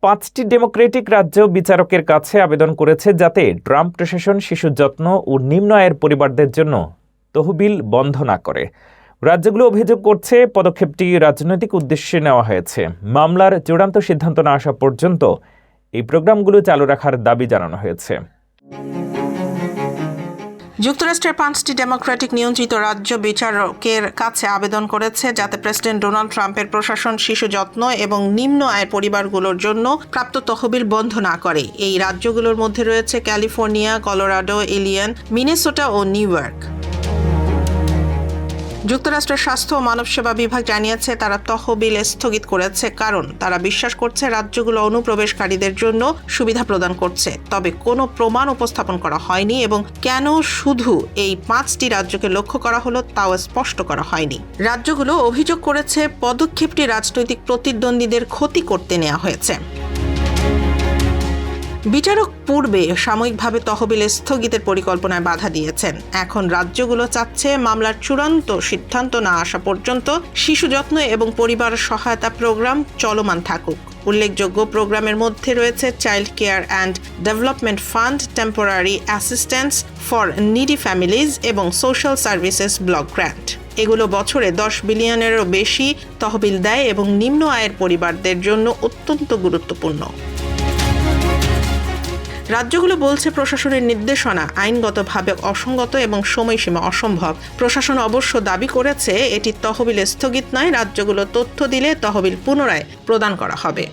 5টি ডেমোক্রেটিক রাজ্য বিচারকের কাছে আবেদন করেছে যাতে ট্রাম্প প্রশাসন শিশু যত্ন ও নিম্ন আয়ের পরিবারদের জন্য তহবিল বন্ধ না করে। রাজ্যগুলো অভিযোগ করছে পদক্ষেপটি রাজনৈতিক উদ্দেশ্যে নেওয়া হয়েছে। মামলার চূড়ান্ত সিদ্ধান্ত না আসা পর্যন্ত এই প্রোগ্রামগুলো চালু রাখার দাবি জানানো হয়েছে। যুক্তরাষ্ট্রের 5টি ডেমোক্রেটিক নিয়ন্ত্রিত রাজ্য বিচারকের কাছে আবেদন করেছে যাতে প্রেসিডেন্ট ডোনাল্ড ট্রাম্পের প্রশাসন শিশু যত্ন এবং নিম্ন আয়ের পরিবারগুলোর জন্য প্রাপ্ত তহবিল বন্ধ না করে। এই রাজ্যগুলোর মধ্যে রয়েছে ক্যালিফোর্নিয়া, কলোরাডো, ইলিনয়, মিনেসোটা ও নিউ ইয়র্ক। যুক্তরাষ্ট্রের স্বাস্থ্য ও মানবসেবা বিভাগ জানিয়েছে তারা তহবিল স্থগিত করেছে কারণ তারা বিশ্বাস করছে রাজ্যগুলো অনুপ্রবেশকারীদের জন্য সুবিধা প্রদান করছে। তবে কোনো প্রমাণ উপস্থাপন করা হয়নি এবং কেন শুধু এই 5টি রাজ্যকে লক্ষ্য করা হলো তাও স্পষ্ট করা হয়নি। রাজ্যগুলো অভিযোগ করেছে পদক্ষেপটি রাজনৈতিক প্রতিদ্বন্দ্বীদের ক্ষতি করতে নেওয়া হয়েছে। বিচারক পূর্বে সাময়িকভাবে তহবিল স্থগিতের পরিকল্পনায় বাধা দিয়েছেন। এখন রাজ্যগুলো চাচ্ছে মামলার চূড়ান্ত সিদ্ধান্ত না আসা পর্যন্ত শিশু যত্ন এবং পরিবার সহায়তা প্রোগ্রাম চলমান থাকুক। উল্লেখযোগ্য প্রোগ্রামের মধ্যে রয়েছে child care and development fund, temporary assistance for needy families এবং সোশ্যাল সার্ভিসেস ব্লক গ্র্যান্ট। এগুলো বছরে 10 বিলিয়নেরও বেশি তহবিল দেয় এবং নিম্ন আয়ের পরিবারদের জন্য অত্যন্ত গুরুত্বপূর্ণ। রাজ্যগুলো বলছে প্রশাসনের নির্দেশনা আইনগতভাবে অসঙ্গত এবং সময়সীমা অসম্ভব। প্রশাসন অবশ্য দাবি করেছে এটি তহবিল স্থগিত নয়, রাজ্যগুলো তথ্য দিলে তহবিল পুনরায় প্রদান করা হবে।